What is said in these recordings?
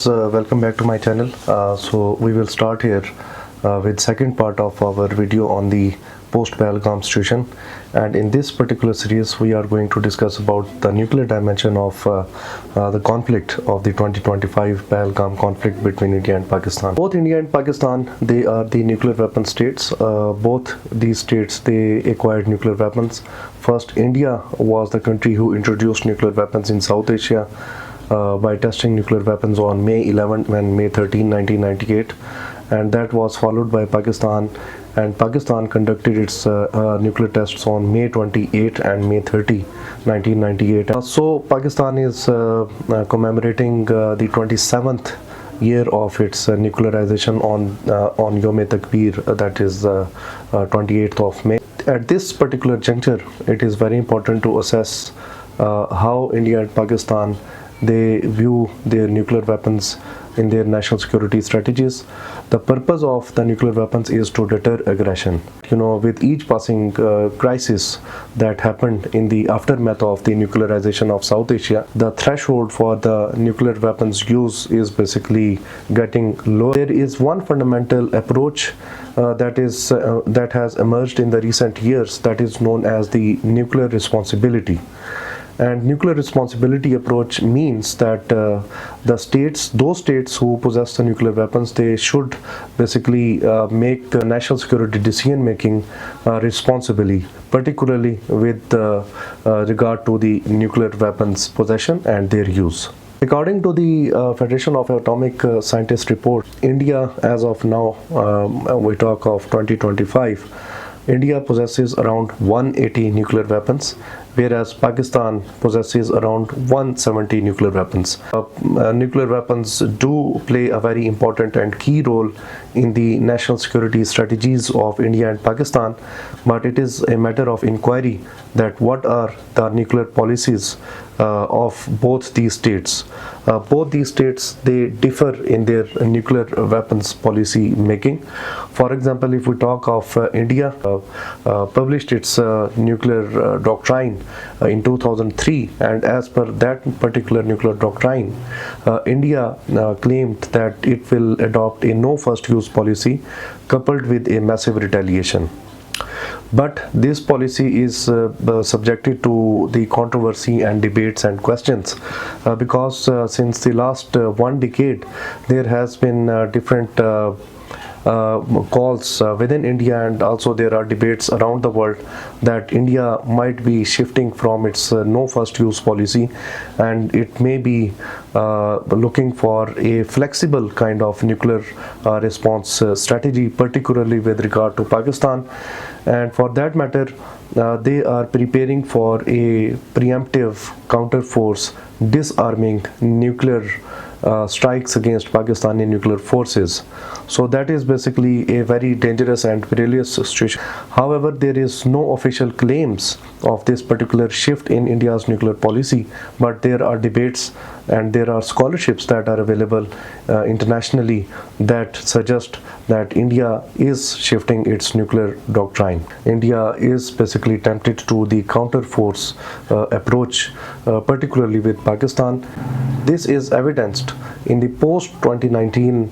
Welcome back to my channel. So we will start here with second part of our video on the post Pahalgam situation, and in this particular series we are going to discuss about the nuclear dimension of the conflict of the 2025 Pahalgam conflict between India and Pakistan. Both India and Pakistan, they are the nuclear weapon states. Both these states, they acquired nuclear weapons. First, India was the country who introduced nuclear weapons in South Asia by testing nuclear weapons on May 11 and May 13, 1998, and that was followed by Pakistan, and Pakistan conducted its nuclear tests on May 28 and May 30, 1998. So Pakistan is commemorating the 27th year of its nuclearization on Yom-e-Takbir, that is 28th of May. At this particular juncture, it is very important to assess how India and Pakistan, they view their nuclear weapons in their national security strategies. The purpose of the nuclear weapons is to deter aggression. With each passing crisis that happened in the aftermath of the nuclearization of South Asia, the threshold for the nuclear weapons use is basically getting low. There is one fundamental approach that has emerged in the recent years, that is known as the nuclear responsibility. And nuclear responsibility approach means that those states who possess the nuclear weapons, they should basically make the national security decision making responsibly, particularly with regard to the nuclear weapons possession and their use. According to the Federation of Atomic Scientists report, India, as of now, we talk of 2025, India possesses around 180 nuclear weapons, whereas Pakistan possesses around 170 nuclear weapons. Nuclear weapons do play a very important and key role in the national security strategies of India and Pakistan, but it is a matter of inquiry that what are the nuclear policies of both these states. Both these states, they differ in their nuclear weapons policy making. For example, if we talk of India, published its nuclear doctrine in 2003, and as per that particular nuclear doctrine, India claimed that it will adopt a no first use policy coupled with a massive retaliation. But this policy is subjected to the controversy and debates and questions because since the last one decade there has been different calls within India, and also there are debates around the world that India might be shifting from its no first use policy, and it may be looking for a flexible kind of nuclear response strategy, particularly with regard to Pakistan. And for that matter, they are preparing for a preemptive counter force disarming nuclear strikes against Pakistani nuclear forces. So that is basically a very dangerous and perilous situation. However, there is no official claims of this particular shift in India's nuclear policy, but there are debates and there are scholarships that are available internationally that suggest that India is shifting its nuclear doctrine. India is basically tempted to the counter force approach, particularly with Pakistan. This is evidenced in the post-2019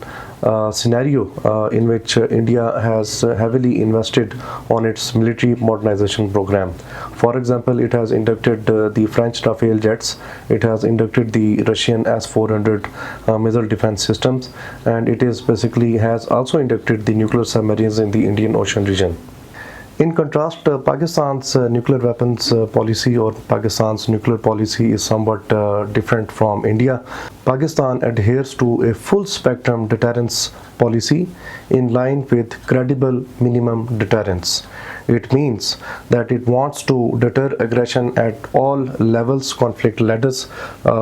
scenario in which India has heavily invested on its military modernization program. For example, it has inducted the French Rafale jets, it has inducted the Russian S-400 missile defense systems, and it is basically has also inducted the nuclear submarines in the Indian Ocean region. In contrast, Pakistan's nuclear weapons policy, or Pakistan's nuclear policy, is somewhat different from India. Pakistan adheres to a full spectrum deterrence policy in line with credible minimum deterrence. It means that it wants to deter aggression at all levels, conflict ladders,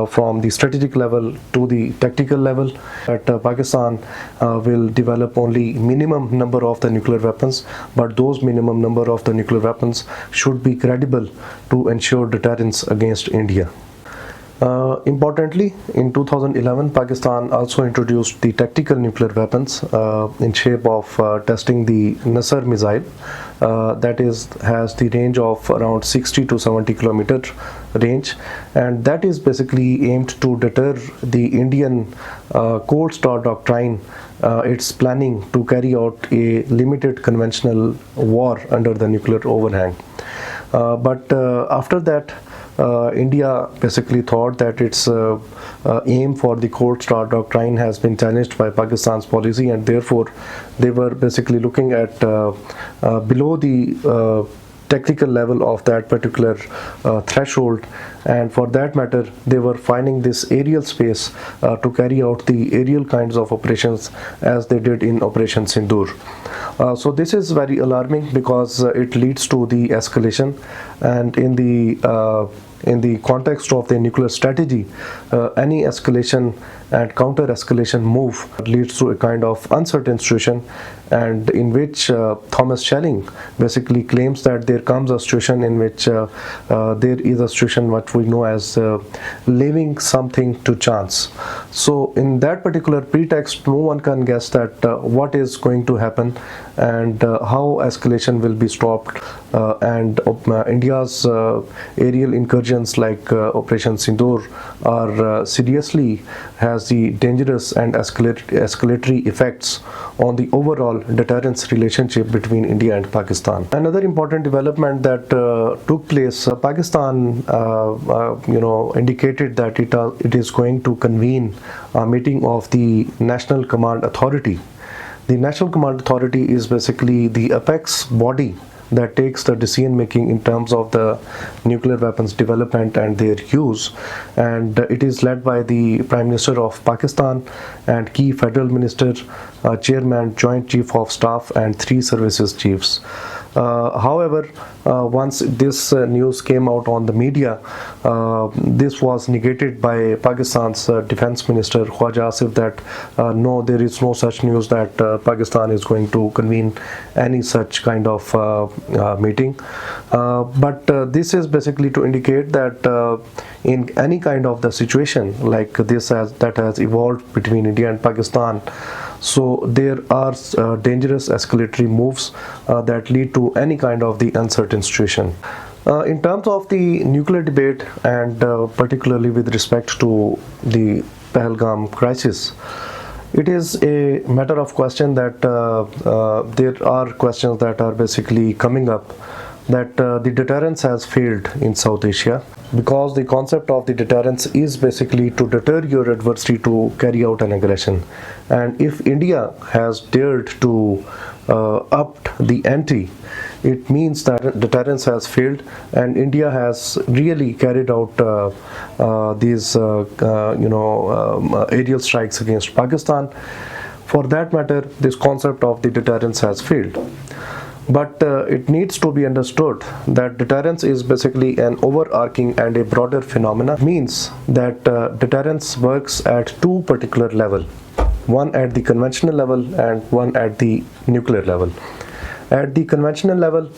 from the strategic level to the tactical level. That Pakistan will develop only minimum number of the nuclear weapons, but those minimum number of the nuclear weapons should be credible to ensure deterrence against India. Importantly, in 2011, Pakistan also introduced the tactical nuclear weapons in shape of testing the Nasser missile, that has the range of around 60 to 70 kilometer range, and that is basically aimed to deter the Indian Cold Star doctrine. It's planning to carry out a limited conventional war under the nuclear overhang. But after that, India basically thought that its aim for the Cold Star doctrine has been challenged by Pakistan's policy, and therefore they were basically looking at below the technical level of that particular threshold, and for that matter they were finding this aerial space to carry out the aerial kinds of operations as they did in Operation Sindoor. So this is very alarming because it leads to the escalation, and in the context of the nuclear strategy, any escalation and counter escalation move leads to a kind of uncertain situation, and in which Thomas Schelling basically claims that there comes a situation in which there is a situation what we know as leaving something to chance. So in that particular pretext, no one can guess that what is going to happen and how escalation will be stopped, and India's aerial incursions like Operation Sindoor are seriously has the dangerous and escalatory effects on the overall deterrence relationship between India and Pakistan. Another important development that took place, Pakistan indicated that it is going to convene a meeting of the National Command Authority. The National Command Authority is basically the apex body that takes the decision making in terms of the nuclear weapons development and their use, and it is led by the Prime Minister of Pakistan and key federal minister, chairman, joint chief of staff and 3 services chiefs. However, once this news came out on the media, this was negated by Pakistan's defense minister Khwaja Asif that no, there is no such news that Pakistan is going to convene any such kind of meeting. But this is basically to indicate that in any kind of the situation like this that has evolved between India and Pakistan, so there are dangerous escalatory moves that lead to any kind of the uncertain situation. In terms of the nuclear debate, and particularly with respect to the Pahalgam crisis, it is a matter of question that there are questions that are basically coming up, that the deterrence has failed in South Asia, because the concept of the deterrence is basically to deter your adversary to carry out an aggression. And if India has dared to upped the ante, it means that deterrence has failed, and India has really carried out these aerial strikes against Pakistan. For that matter, this concept of the deterrence has failed. But it needs to be understood that deterrence is basically an overarching and a broader phenomena. Means that deterrence works at 2 particular levels, one at the conventional level and one at the nuclear level. At the conventional level,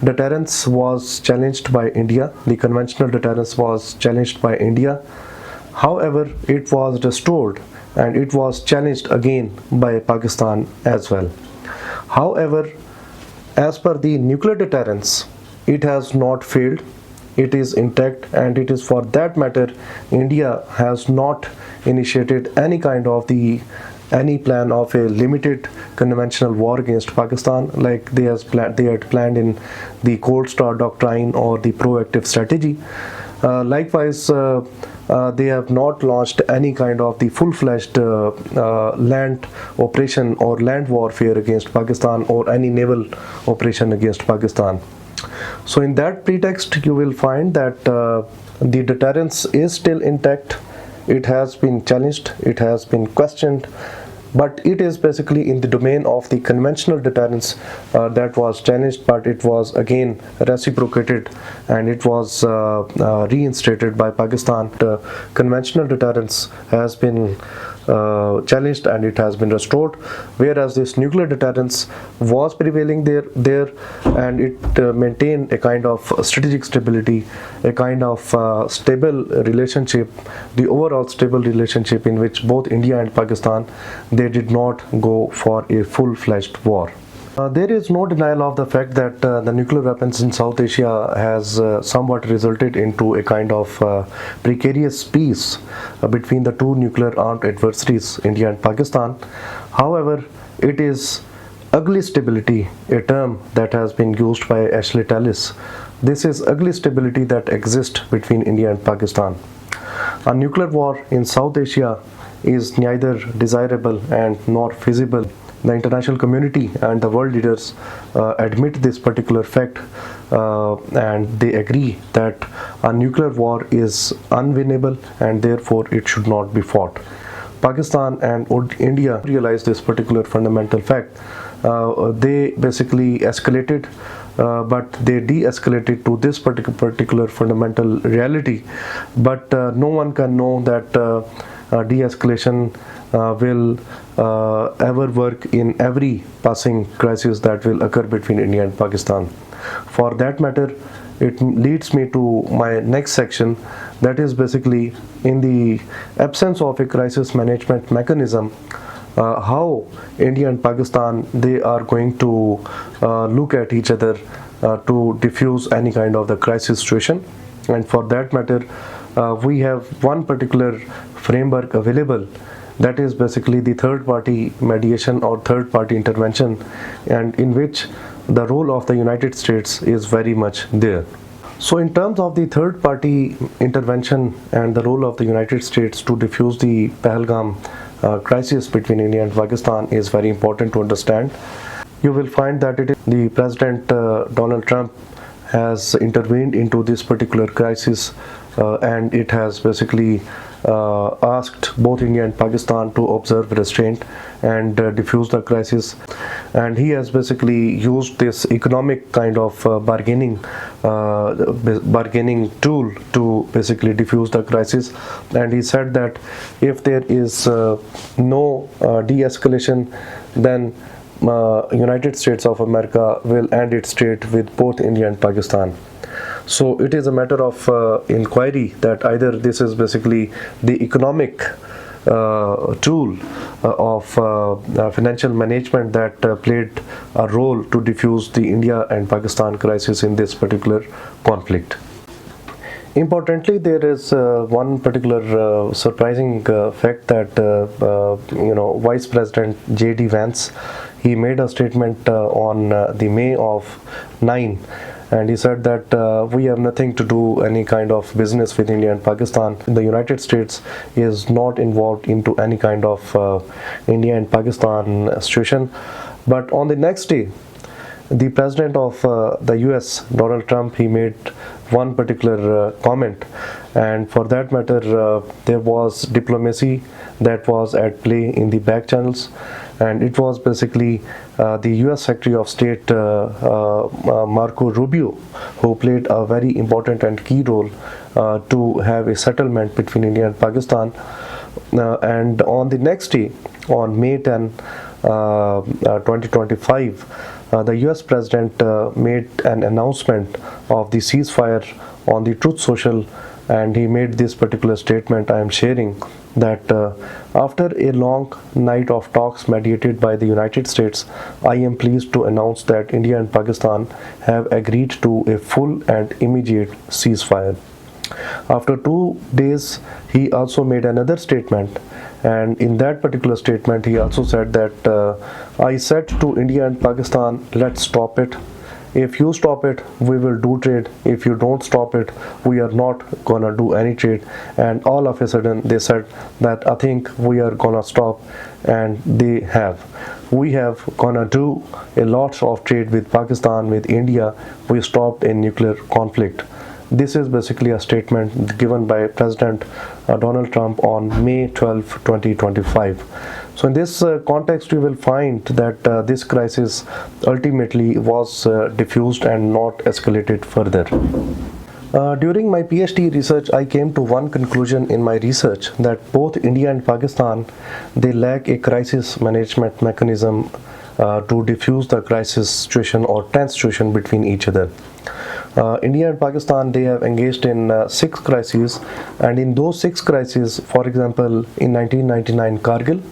deterrence was challenged by India. The conventional deterrence was challenged by India. However, it was restored and it was challenged again by Pakistan as well. However, as per the nuclear deterrence, it has not failed, it is intact, and it is for that matter India has not initiated any kind of any plan of a limited conventional war against Pakistan like they had planned in the Cold Star doctrine or the proactive strategy. Likewise, they have not launched any kind of the full-fledged land operation or land warfare against Pakistan or any naval operation against Pakistan. So in that pretext, you will find that the deterrence is still intact. It has been challenged, it has been questioned, but it is basically in the domain of the conventional deterrence that was challenged, but it was again reciprocated and it was reinstated by Pakistan. Conventional deterrence has been challenged and it has been restored, whereas this nuclear deterrence was prevailing there, and it maintained a kind of strategic stability, a kind of stable relationship, the overall stable relationship in which both India and Pakistan, they did not go for a full-fledged war. There is no denial of the fact that the nuclear weapons in South Asia has somewhat resulted into a kind of precarious peace between the two nuclear armed adversaries, India and Pakistan. However, it is ugly stability, a term that has been used by Ashley Tallis. This is ugly stability that exists between India and Pakistan. A nuclear war in South Asia is neither desirable and nor feasible. The international community and the world leaders admit this particular fact, and they agree that a nuclear war is unwinnable and therefore it should not be fought. Pakistan and India realize this particular fundamental fact. They basically escalated, but they de-escalated to this particular fundamental reality. But no one can know that de-escalation will ever work in every passing crisis that will occur between India and Pakistan. For that matter, it leads me to my next section, that is basically, in the absence of a crisis management mechanism, how India and Pakistan, they are going to look at each other to diffuse any kind of the crisis situation. And for that matter, we have one particular framework available, that is basically the third party mediation or third party intervention, and in which the role of the United States is very much there. So in terms of the third party intervention and the role of the United States to diffuse the Pahalgam crisis between India and Pakistan is very important to understand. You will find that it is the President Donald Trump has intervened into this particular crisis, and it has basically asked both India and Pakistan to observe restraint and diffuse the crisis, and he has basically used this economic kind of bargaining tool to basically diffuse the crisis. And he said that if there is no de-escalation, then United States of America will end its trade with both India and Pakistan. So it is a matter of inquiry that either this is basically the economic tool of financial management that played a role to diffuse the India and Pakistan crisis in this particular conflict. Importantly, there is one particular surprising fact that Vice President J.D. Vance, he made a statement on the May of 9, and he said that we have nothing to do any kind of business with India and Pakistan. The United States is not involved into any kind of India and Pakistan situation. But on the next day, the President of the US, Donald Trump, he made one particular comment, and for that matter there was diplomacy that was at play in the back channels, and it was basically the US Secretary of State Marco Rubio who played a very important and key role to have a settlement between India and Pakistan. And on the next day, on May 10, 2025, the US President made an announcement of the ceasefire on the Truth Social, and he made this particular statement I am sharing, that after a long night of talks mediated by the United States, I am pleased to announce that India and Pakistan have agreed to a full and immediate ceasefire. After 2 days, he also made another statement, and in that particular statement he also said that I said to India and Pakistan, let's stop it. If you stop it, we will do trade. If you don't stop it, we are not gonna do any trade. And all of a sudden they said that I think we are gonna stop, and they have. We have gonna do a lot of trade with Pakistan, with India. We stopped a nuclear conflict. This is basically a statement given by President Donald Trump on May 12, 2025. So in this context, you will find that this crisis ultimately was diffused and not escalated further. During my PhD research, I came to one conclusion in my research that both India and Pakistan they lack a crisis management mechanism to diffuse the crisis situation or tense situation between each other. India and Pakistan they have engaged in six crises, and in those six crises, for example, in 1999 Kargil,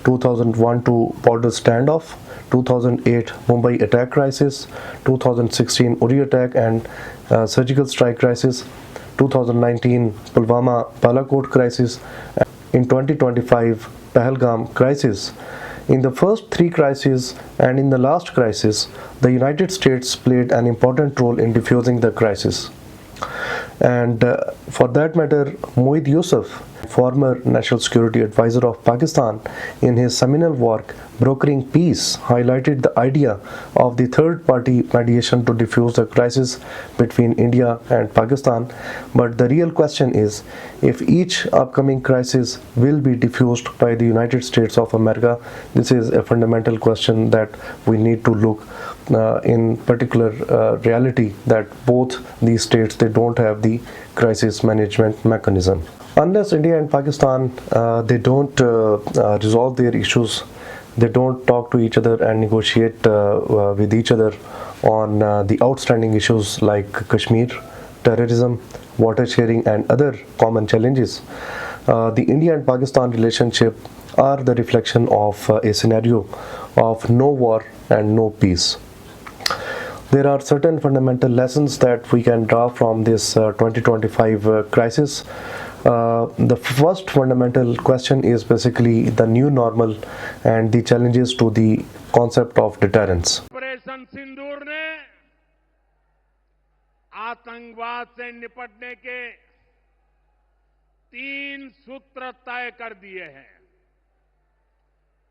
2001 to border standoff, 2008 Mumbai attack crisis, 2016 Uri attack and surgical strike crisis, 2019 Pulwama Balakot crisis, in 2025 Pahalgam crisis. In the first three crises and in the last crisis, the United States played an important role in diffusing the crisis. And for that matter, Moeed Yusuf, former National Security Advisor of Pakistan, in his seminal work Brokering Peace, highlighted the idea of the third party mediation to diffuse the crisis between India and Pakistan. But the real question is if each upcoming crisis will be diffused by the United States of America. This is a fundamental question that we need to look in particular reality that both these states they don't have the crisis management mechanism. Unless India and Pakistan they don't resolve their issues, they don't talk to each other and negotiate with each other on the outstanding issues like Kashmir, terrorism, water sharing and other common challenges. The India and Pakistan relationship are the reflection of a scenario of no war and no peace. There are certain fundamental lessons that we can draw from this 2025 crisis. The first fundamental question is basically the new normal and the challenges to the concept of deterrence. Operation Sindoor ने आतंकवाद से निपटने के 3 सूत्र तय कर दिए हैं।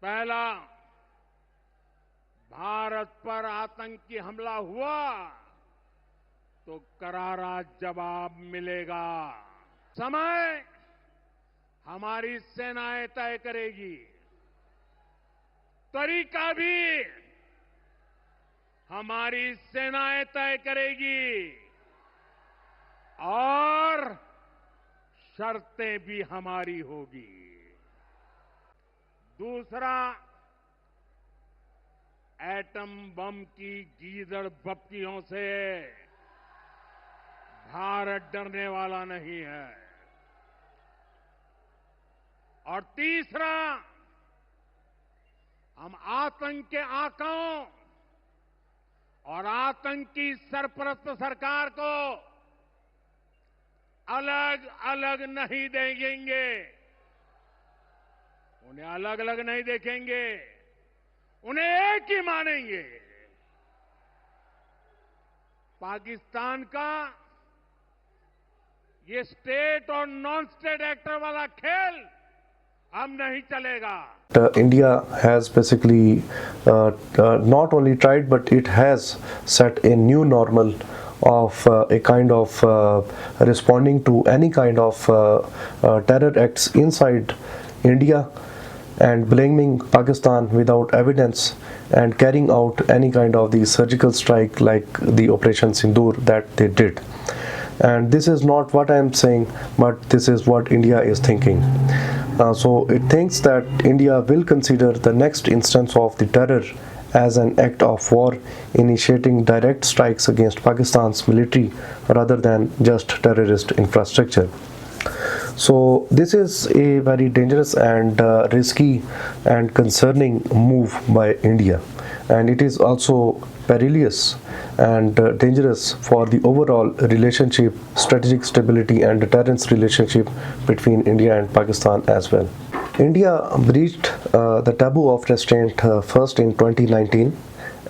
पहला, भारत पर आतंकी हमला हुआ तो करारा जवाब मिलेगा। समय हमारी सेनाएं तय करेगी, तरीका भी हमारी सेनाएं तय करेगी और शर्तें भी हमारी होगी। दूसरा, एटम बम की गीदड़ बप्तियों से भारत डरने वाला नहीं है। और तीसरा, हम आतंक के आकाओं और आतंकी सरपरस्त सरकार को अलग अलग नहीं देखेंगे, उन्हें अलग अलग नहीं देखेंगे, उन्हें एक ही मानेंगे। पाकिस्तान का ये स्टेट और नॉन स्टेट एक्टर वाला खेल अब नहीं चलेगा। India has basically not only tried but it has set a new normal of a kind of responding to any kind of terror acts inside India and blaming Pakistan without evidence and carrying out any kind of the surgical strike like the Operation Sindoor that they did. And this is not what I am saying, but this is what India is thinking. So it thinks that India will consider the next instance of the terror as an act of war, initiating direct strikes against Pakistan's military rather than just terrorist infrastructure. So this is a very dangerous and risky and concerning move by India, and it is also perilous and dangerous for the overall relationship, strategic stability and deterrence relationship between India and Pakistan as well. India breached the taboo of restraint first in 2019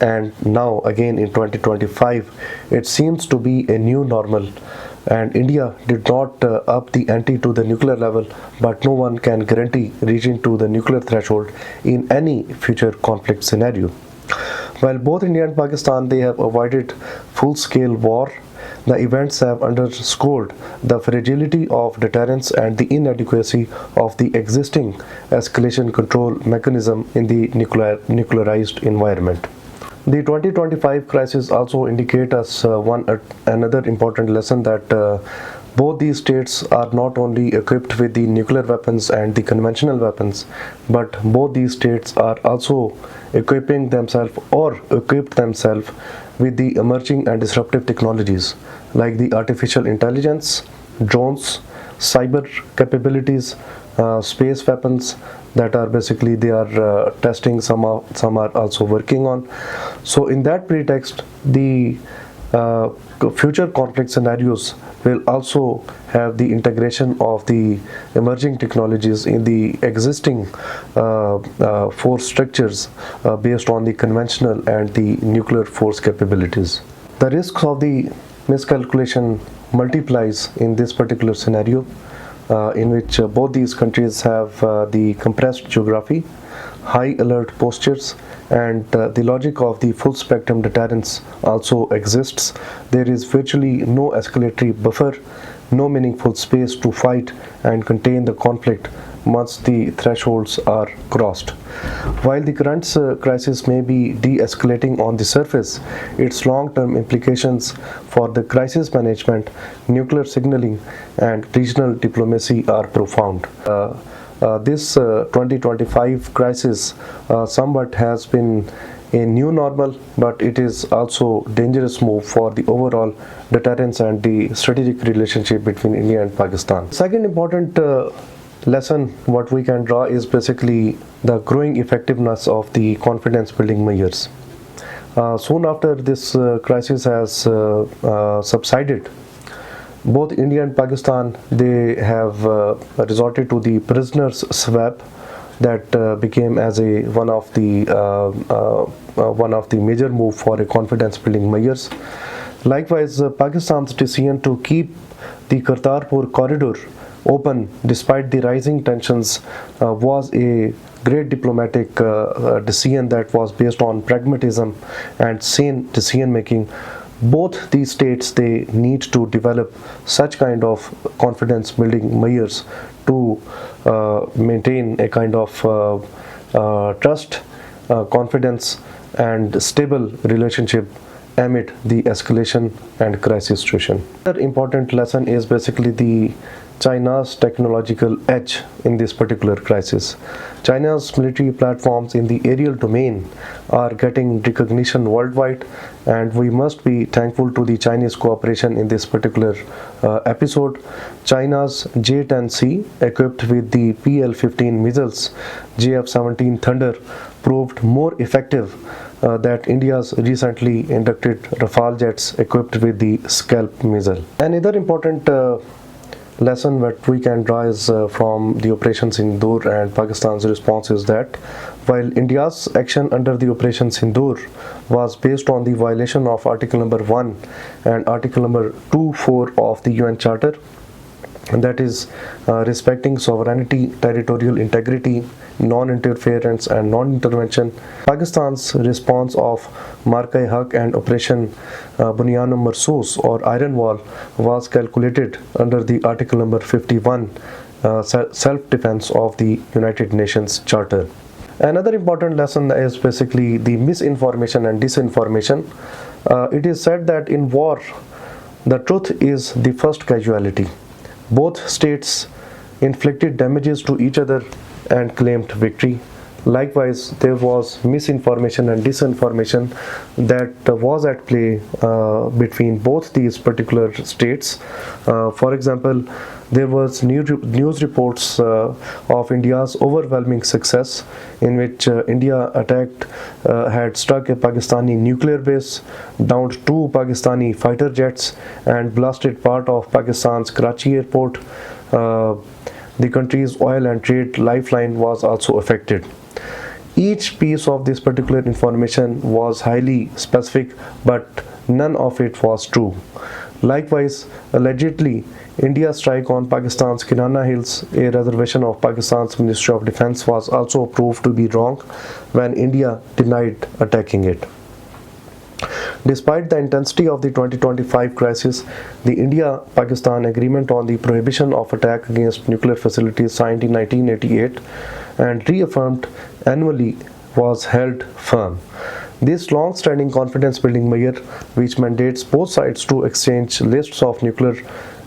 and now again in 2025. It seems to be a new normal, and India did not up the ante to the nuclear level, but no one can guarantee reaching to the nuclear threshold in any future conflict scenario. While both India and Pakistan they have avoided full-scale war, the events have underscored the fragility of deterrence and the inadequacy of the existing escalation control mechanism in the nuclearized environment. The 2025 crisis also indicates us another important lesson that both these states are not only equipped with the nuclear weapons and the conventional weapons, but both these states are also equipping themselves or equipped themselves with the emerging and disruptive technologies like the artificial intelligence, drones, cyber capabilities, space weapons that are basically they are testing, some are also working on. So in that pretext, the future conflict scenarios will also have the integration of the emerging technologies in the existing force structures based on the conventional and the nuclear force capabilities. The risks of the miscalculation multiplies in this particular scenario, in which both these countries have the compressed geography, high alert postures, and the logic of the full spectrum deterrence also exists. There is virtually no escalatory buffer, no meaningful space to fight and contain the conflict once the thresholds are crossed. While the current crisis may be de-escalating on the surface, its long-term implications for the crisis management, nuclear signaling, and regional diplomacy are profound. This 2025 crisis somewhat has been a new normal, but it is also dangerous move for the overall deterrence and the strategic relationship between India and Pakistan. Second important lesson what we can draw is basically the growing effectiveness of the confidence building measures. Soon after this crisis has subsided, both India and Pakistan, they have resorted to the prisoners swap that became as a one of the major move for a confidence building measures. Likewise, Pakistan's decision to keep the Kartarpur corridor open despite the rising tensions was a great diplomatic decision that was based on pragmatism and sane decision making. Both these states, they need to develop such kind of confidence building measures to maintain a kind of trust, confidence and stable relationship amid the escalation and crisis situation. Another important lesson is basically the China's technological edge in this particular crisis. China's military platforms in the aerial domain are getting recognition worldwide, and we must be thankful to the Chinese cooperation in this particular episode. China's J-10C, equipped with the PL-15 missiles, JF-17 Thunder, proved more effective that India's recently inducted Rafale jets equipped with the Scalp missile. Another important lesson that we can draw is from the Operation Sindoor and Pakistan's response is that while India's action under the Operation Sindoor was based on the violation of Article number 1 and Article number 2.4 of the UN Charter, and that is respecting sovereignty, territorial integrity, non-interference and non-intervention, Pakistan's response of Marka-e-Haq and Operation Bunyan Marsoos or Iron Wall was calculated under the Article number 51 self-defense of the United Nations Charter. Another important lesson is basically the misinformation and disinformation. It is said that in war, the truth is the first casualty. Both states inflicted damages to each other and claimed victory. Likewise, there was misinformation and disinformation that was at play between both these particular states. For example, there was news reports of India's overwhelming success, in which India had struck a Pakistani nuclear base, downed 2 Pakistani fighter jets, and blasted part of Pakistan's Karachi airport. The country's oil and trade lifeline was also affected. Each piece of this particular information was highly specific, but none of it was true. Likewise, allegedly, India's strike on Pakistan's Kirana Hills, a reservation of Pakistan's Ministry of Defense, was also proved to be wrong when India denied attacking it. Despite the intensity of the 2025 crisis, the India-Pakistan Agreement on the Prohibition of Attack Against Nuclear Facilities, signed in 1988 and reaffirmed annually, was held firm. This long-standing confidence-building measure, which mandates both sides to exchange lists of nuclear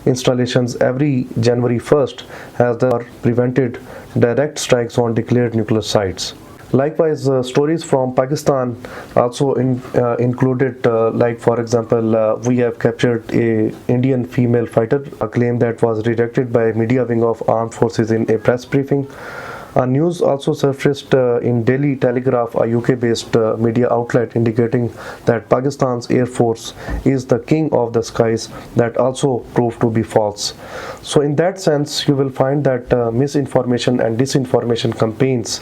installations every January 1st, has thus prevented direct strikes on declared nuclear sites. Likewise, stories from Pakistan also included, like for example, we have captured a Indian female fighter, a claim that was rejected by media wing of armed forces in a press briefing. News also surfaced in Daily Telegraph, a UK-based media outlet, indicating that Pakistan's Air Force is the king of the skies. That also proved to be false. So in that sense, you will find that misinformation and disinformation campaigns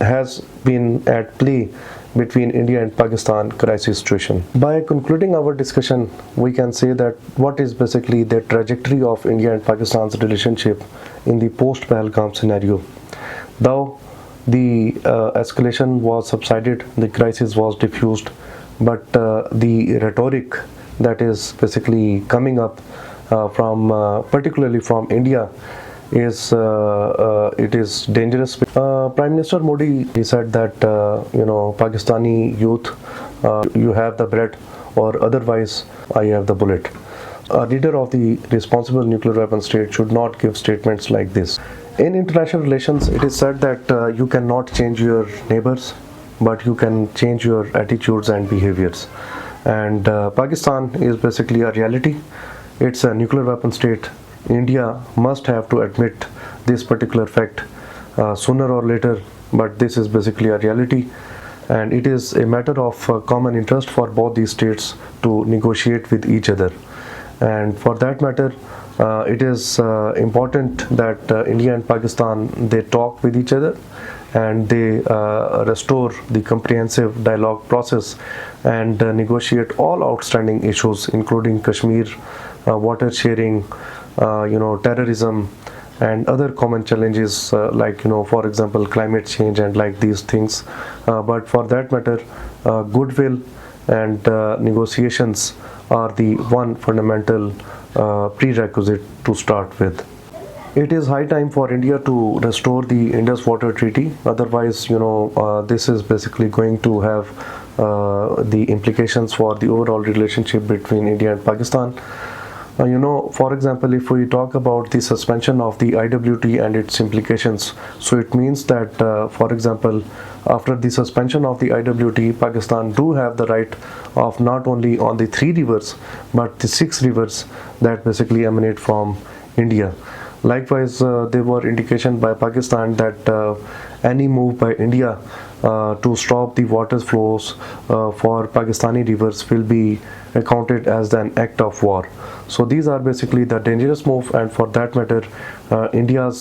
has been at play between India and Pakistan crisis situation. By concluding our discussion, we can say that what is basically the trajectory of India and Pakistan's relationship in the post-Pahalgam scenario. Though the escalation was subsided, the crisis was diffused, but the rhetoric that is basically coming up particularly from India, is it is dangerous. Prime Minister Modi, he said that Pakistani youth, you have the bread, or otherwise I have the bullet. A leader of the responsible nuclear weapon state should not give statements like this. In international relations, it is said that you cannot change your neighbors, but you can change your attitudes and behaviors. And Pakistan is basically a reality. It's a nuclear weapon state. India must have to admit this particular fact sooner or later, but this is basically a reality. And it is a matter of common interest for both these states to negotiate with each other. And for that matter, it is important that India and Pakistan, they talk with each other and they restore the comprehensive dialogue process and negotiate all outstanding issues, including Kashmir, water sharing, terrorism, and other common challenges like for example climate change and like these things. But for that matter, goodwill and negotiations are the one fundamental prerequisite to start with. It is high time for India to restore the Indus Water Treaty. Otherwise, this is basically going to have the implications for the overall relationship between India and Pakistan. For example, if we talk about the suspension of the IWT and its implications, so it means that, for example, after the suspension of the IWT, Pakistan do have the right of not only on the 3 rivers, but the 6 rivers that basically emanate from India. Likewise, there were indications by Pakistan that any move by India to stop the water flows for Pakistani rivers will be accounted as an act of war. So these are basically the dangerous move, and for that matter, India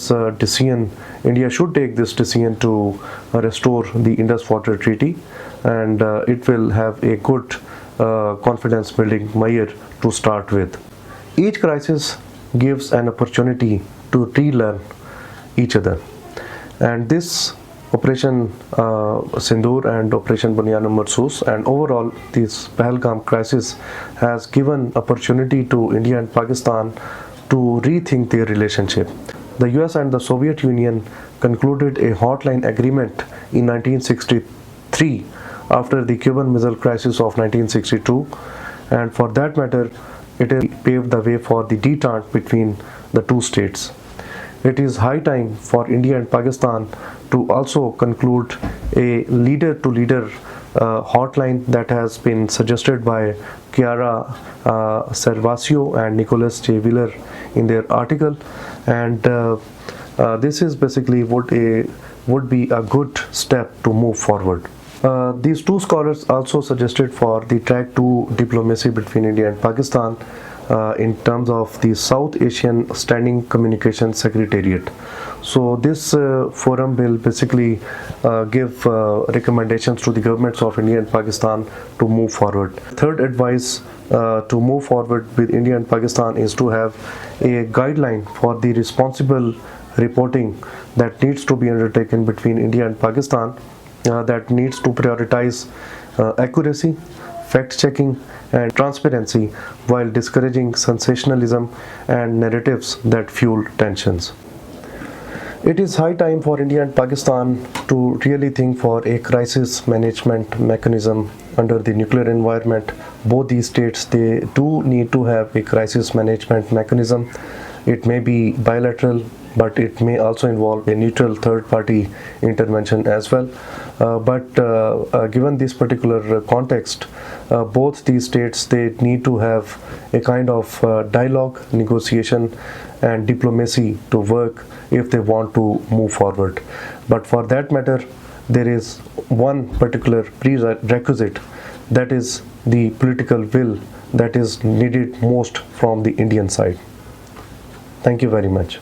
should take this decision to restore the Indus Water Treaty, and it will have a good confidence building measure to start with. Each crisis gives an opportunity to relearn each other, and this Operation Sindoor and Operation Bunyan Marsus and overall this Pahalgam crisis has given opportunity to India and Pakistan to rethink their relationship. The US and the Soviet Union concluded a hotline agreement in 1963 after the Cuban Missile Crisis of 1962, and for that matter, it has paved the way for the detente between the two states. It is high time for India and Pakistan to also conclude a leader-to-leader hotline that has been suggested by Chiara Servasio and Nicholas J. Wheeler in their article, and this is basically would be a good step to move forward. These two scholars also suggested for the track to diplomacy between India and Pakistan in terms of the South Asian Standing Communication Secretariat. So this forum will basically give recommendations to the governments of India and Pakistan to move forward. Third advice to move forward with India and Pakistan is to have a guideline for the responsible reporting that needs to be undertaken between India and Pakistan, that needs to prioritize accuracy, fact-checking and transparency while discouraging sensationalism and narratives that fuel tensions. It is high time for India and Pakistan to really think for a crisis management mechanism under the nuclear environment. Both these states, they do need to have a crisis management mechanism. It may be bilateral, but it may also involve a neutral third party intervention as well. Given this particular context, both these states, they need to have a kind of dialogue, negotiation and diplomacy to work if they want to move forward. But for that matter, there is one particular prerequisite, that is the political will that is needed most from the Indian side. Thank you very much.